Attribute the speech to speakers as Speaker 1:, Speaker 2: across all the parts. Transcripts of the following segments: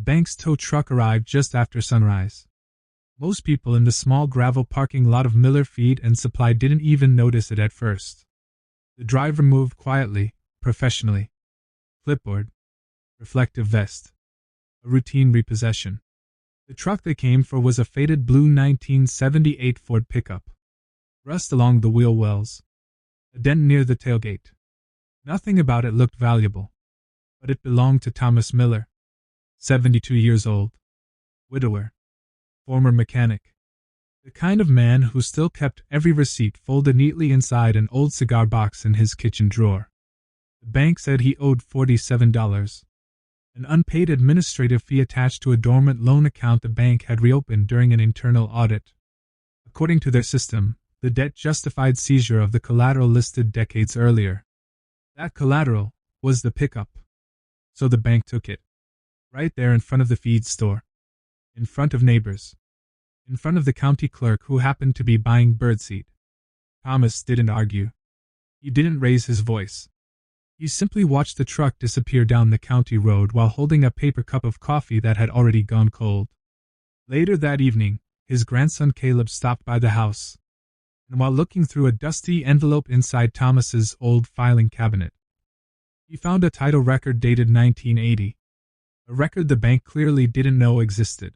Speaker 1: bank's tow truck arrived just after sunrise. Most people in the small gravel parking lot of Miller Feed and Supply didn't even notice it at first. The driver moved quietly, professionally. Clipboard. Reflective vest. A routine repossession. The truck they came for was a faded blue 1978 Ford pickup. Rust along the wheel wells. A dent near the tailgate. Nothing about it looked valuable. But it belonged to Thomas Miller. 72 years old. Widower. Former mechanic. The kind of man who still kept every receipt folded neatly inside an old cigar box in his kitchen drawer. The bank said he owed $47. An unpaid administrative fee attached to a dormant loan account the bank had reopened during an internal audit. According to their system, the debt justified seizure of the collateral listed decades earlier. That collateral was the pickup. So the bank took it. Right there in front of the feed store. In front of neighbors. In front of the county clerk who happened to be buying birdseed. Thomas didn't argue. He didn't raise his voice. He simply watched the truck disappear down the county road while holding a paper cup of coffee that had already gone cold. Later that evening, his grandson Caleb stopped by the house. And while looking through a dusty envelope inside Thomas's old filing cabinet, he found a title record dated 1980. A record the bank clearly didn't know existed.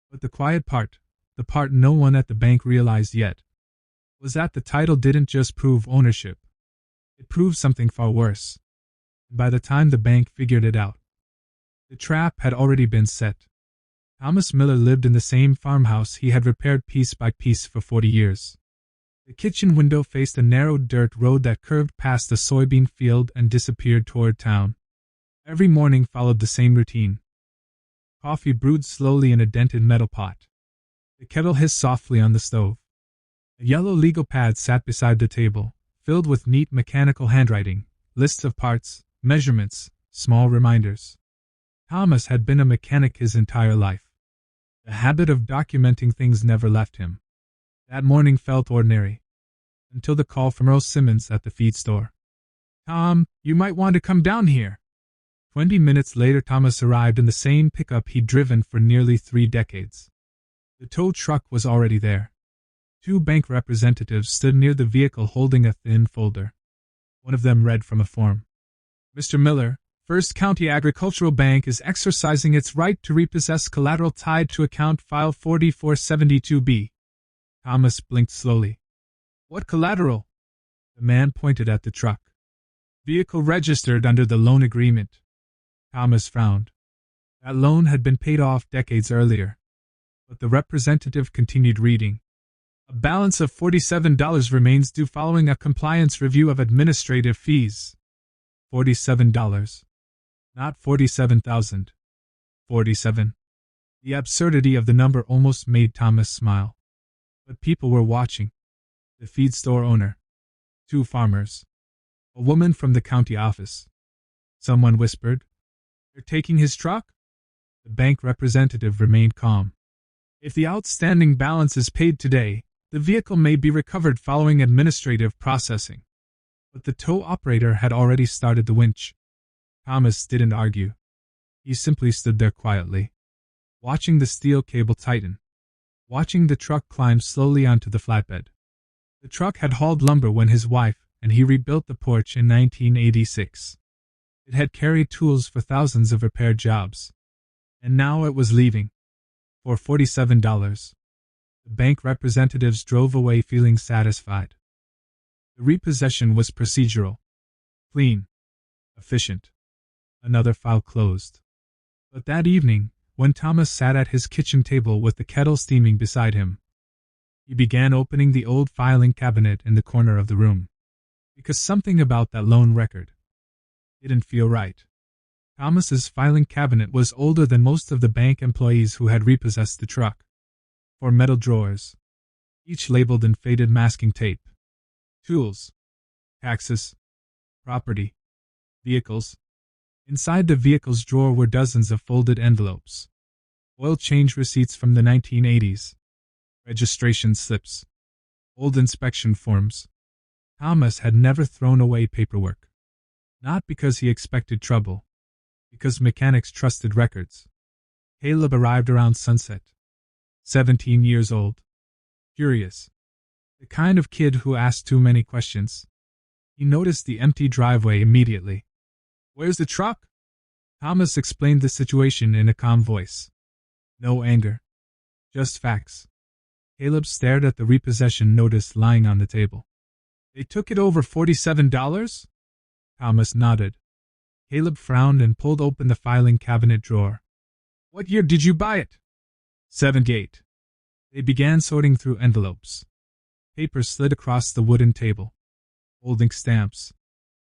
Speaker 1: But the quiet part, the part no one at the bank realized yet, was that the title didn't just prove ownership. It proved something far worse. And by the time the bank figured it out, the trap had already been set. Thomas Miller lived in the same farmhouse he had repaired piece by piece for 40 years. The kitchen window faced a narrow dirt road that curved past the soybean field and disappeared toward town. Every morning followed the same routine. Coffee brewed slowly in a dented metal pot. The kettle hissed softly on the stove. A yellow legal pad sat beside the table, filled with neat mechanical handwriting, lists of parts, measurements, small reminders. Thomas had been a mechanic his entire life. The habit of documenting things never left him. That morning felt ordinary. Until the call from Earl Simmons at the feed store. "Tom, you might want to come down here." 20 minutes later Thomas arrived in the same pickup he'd driven for nearly 3 decades. The tow truck was already there. 2 bank representatives stood near the vehicle holding a thin folder. One of them read from a form. "Mr. Miller, First County Agricultural Bank is exercising its right to repossess collateral tied to account file 4472B. Thomas blinked slowly. "What collateral?" The man pointed at the truck. "Vehicle registered under the loan agreement." Thomas frowned. That loan had been paid off decades earlier. But the representative continued reading. "A balance of $47 remains due following a compliance review of administrative fees." $47. Not 47,000. 47. The absurdity of the number almost made Thomas smile. But people were watching. The feed store owner. 2 farmers. A woman from the county office. Someone whispered, "They're taking his truck?" The bank representative remained calm. "If the outstanding balance is paid today, the vehicle may be recovered following administrative processing." But the tow operator had already started the winch. Thomas didn't argue. He simply stood there quietly, watching the steel cable tighten, watching the truck climb slowly onto the flatbed. The truck had hauled lumber when his wife and he rebuilt the porch in 1986. It had carried tools for thousands of repair jobs. And now it was leaving. For $47. The bank representatives drove away feeling satisfied. The repossession was procedural. Clean. Efficient. Another file closed. But that evening, when Thomas sat at his kitchen table with the kettle steaming beside him, he began opening the old filing cabinet in the corner of the room. Because something about that loan record didn't feel right. Thomas's filing cabinet was older than most of the bank employees who had repossessed the truck. 4 metal drawers, each labeled in faded masking tape. Tools, taxes, property, vehicles. Inside the vehicle's drawer were dozens of folded envelopes. Oil change receipts from the 1980s. Registration slips. Old inspection forms. Thomas had never thrown away paperwork. Not because he expected trouble. Because mechanics trusted records. Caleb arrived around sunset. 17 years old. Curious. The kind of kid who asked too many questions. He noticed the empty driveway immediately. "Where's the truck?" Thomas explained the situation in a calm voice. No anger. Just facts. Caleb stared at the repossession notice lying on the table. "They took it over $47? Thomas nodded. Caleb frowned and pulled open the filing cabinet drawer. "What year did you buy it?" 78. They began sorting through envelopes. Paper slid across the wooden table. Holding stamps.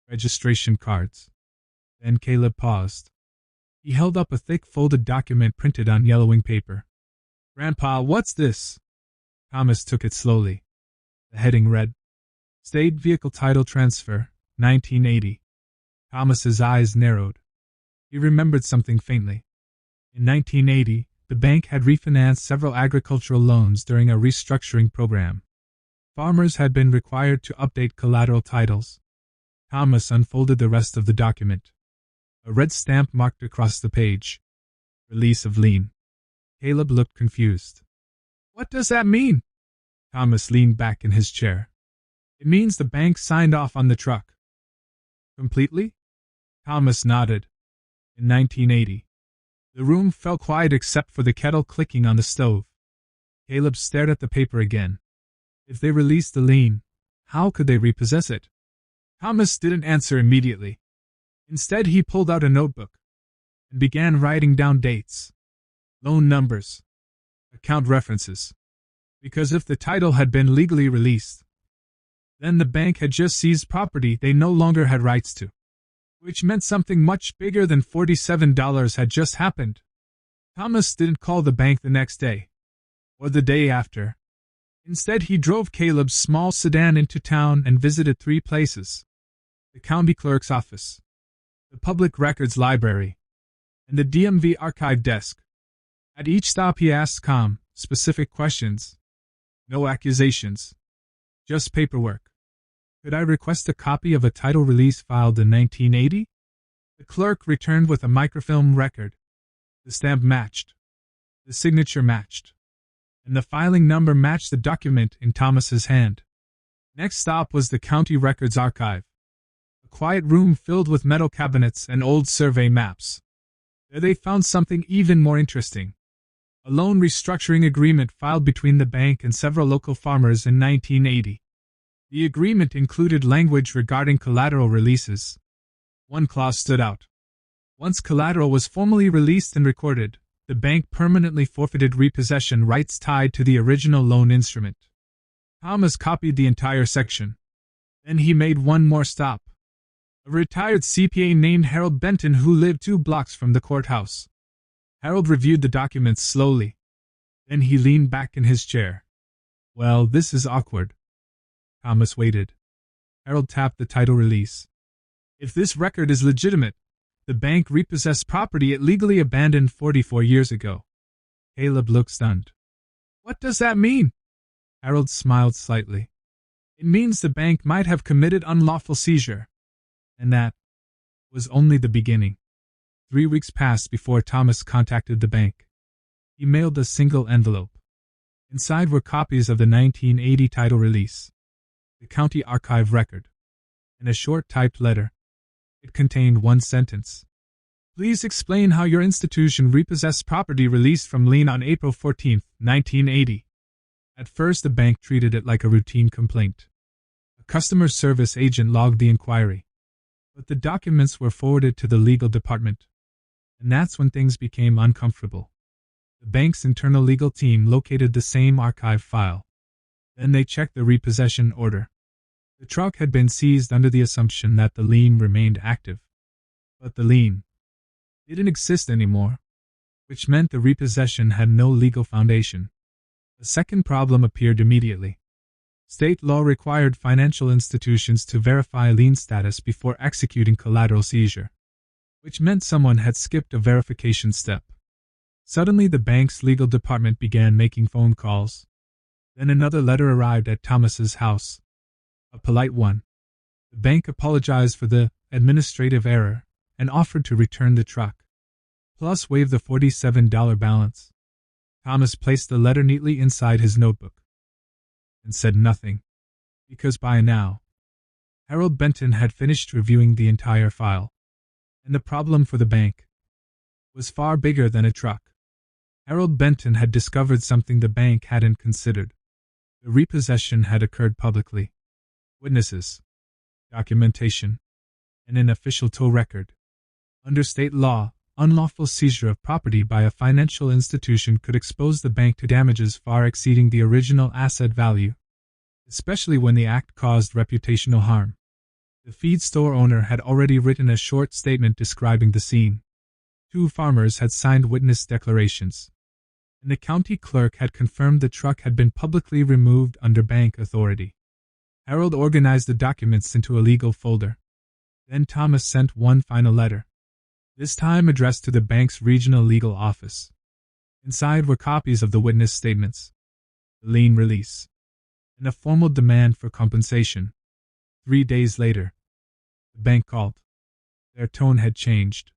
Speaker 1: Registration cards. Then Caleb paused. He held up a thick folded document printed on yellowing paper. "Grandpa, what's this?" Thomas took it slowly. The heading read, State Vehicle Title Transfer, 1980. Thomas's eyes narrowed. He remembered something faintly. In 1980, the bank had refinanced several agricultural loans during a restructuring program. Farmers had been required to update collateral titles. Thomas unfolded the rest of the document. A red stamp marked across the page. Release of lien. Caleb looked confused. "What does that mean?" Thomas leaned back in his chair. "It means the bank signed off on the truck." "Completely?" Thomas nodded. In 1980. The room fell quiet except for the kettle clicking on the stove. Caleb stared at the paper again. If they released the lien, how could they repossess it? Thomas didn't answer immediately. Instead, he pulled out a notebook and began writing down dates, loan numbers, account references. Because if the title had been legally released, then the bank had just seized property they no longer had rights to, which meant something much bigger than $47 had just happened. Thomas didn't call the bank the next day, or the day after. Instead, he drove Caleb's small sedan into town and visited 3 places: the county clerk's office, the public records library, and the DMV archive desk. At each stop he asked calm, specific questions. No accusations. Just paperwork. "Could I request a copy of a title release filed in 1980? The clerk returned with a microfilm record. The stamp matched. The signature matched. And the filing number matched the document in Thomas's hand. Next stop was the county records archive. A quiet room filled with metal cabinets and old survey maps. There they found something even more interesting. A loan restructuring agreement filed between the bank and several local farmers in 1980. The agreement included language regarding collateral releases. One clause stood out. Once collateral was formally released and recorded, the bank permanently forfeited repossession rights tied to the original loan instrument. Thomas copied the entire section. Then he made one more stop. A retired CPA named Harold Benton who lived 2 blocks from the courthouse. Harold reviewed the documents slowly. Then he leaned back in his chair. "Well, this is awkward." Thomas waited. Harold tapped the title release. "If this record is legitimate, the bank repossessed property it legally abandoned 44 years ago." Caleb looked stunned. "What does that mean?" Harold smiled slightly. "It means the bank might have committed unlawful seizure. And that was only the beginning." 3 weeks passed before Thomas contacted the bank. He mailed a single envelope. Inside were copies of the 1980 title release, the county archive record, and a short typed letter. It contained one sentence. "Please explain how your institution repossessed property released from lien on April 14, 1980. At first, the bank treated it like a routine complaint. A customer service agent logged the inquiry. But the documents were forwarded to the legal department. And that's when things became uncomfortable. The bank's internal legal team located the same archive file. Then they checked the repossession order. The truck had been seized under the assumption that the lien remained active. But the lien didn't exist anymore, which meant the repossession had no legal foundation. A second problem appeared immediately. State law required financial institutions to verify lien status before executing collateral seizure, which meant someone had skipped a verification step. Suddenly, the bank's legal department began making phone calls. Then another letter arrived at Thomas's house. A polite one. The bank apologized for the administrative error and offered to return the truck. plus waive the $47 balance. Thomas placed the letter neatly inside his notebook and said nothing, because by now, Harold Benton had finished reviewing the entire file. And the problem for the bank was far bigger than a truck. Harold Benton had discovered something the bank hadn't considered. The repossession had occurred publicly. Witnesses, documentation, and an official tow record. Under state law, unlawful seizure of property by a financial institution could expose the bank to damages far exceeding the original asset value, especially when the act caused reputational harm. The feed store owner had already written a short statement describing the scene. 2 farmers had signed witness declarations, and the county clerk had confirmed the truck had been publicly removed under bank authority. Harold organized the documents into a legal folder. Then Thomas sent one final letter, this time addressed to the bank's regional legal office. Inside were copies of the witness statements, the lien release, and a formal demand for compensation. 3 days later, the bank called. Their tone had changed.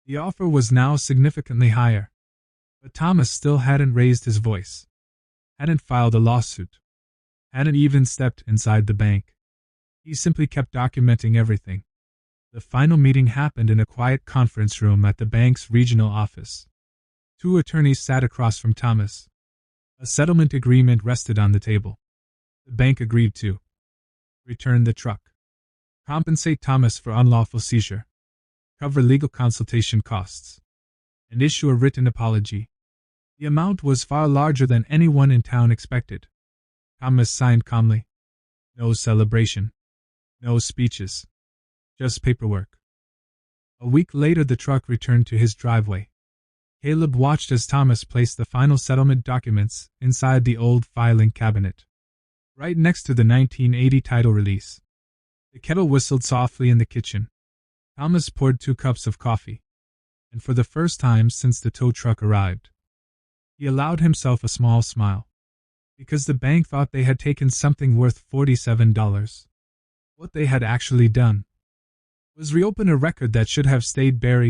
Speaker 1: The offer was now significantly higher, but Thomas still hadn't raised his voice, hadn't filed a lawsuit, hadn't even stepped inside the bank. He simply kept documenting everything. The final meeting happened in a quiet conference room at the bank's regional office. 2 attorneys sat across from Thomas. A settlement agreement rested on the table. The bank agreed to return the truck, compensate Thomas for unlawful seizure, cover legal consultation costs, and issue a written apology. The amount was far larger than anyone in town expected. Thomas signed calmly. No celebration. No speeches. Just paperwork. A week later the truck returned to his driveway. Caleb watched as Thomas placed the final settlement documents inside the old filing cabinet, right next to the 1980 title release. The kettle whistled softly in the kitchen. Thomas poured 2 cups of coffee, and for the first time since the tow truck arrived, he allowed himself a small smile, because the bank thought they had taken something worth $47. What they had actually done was reopen a record that should have stayed buried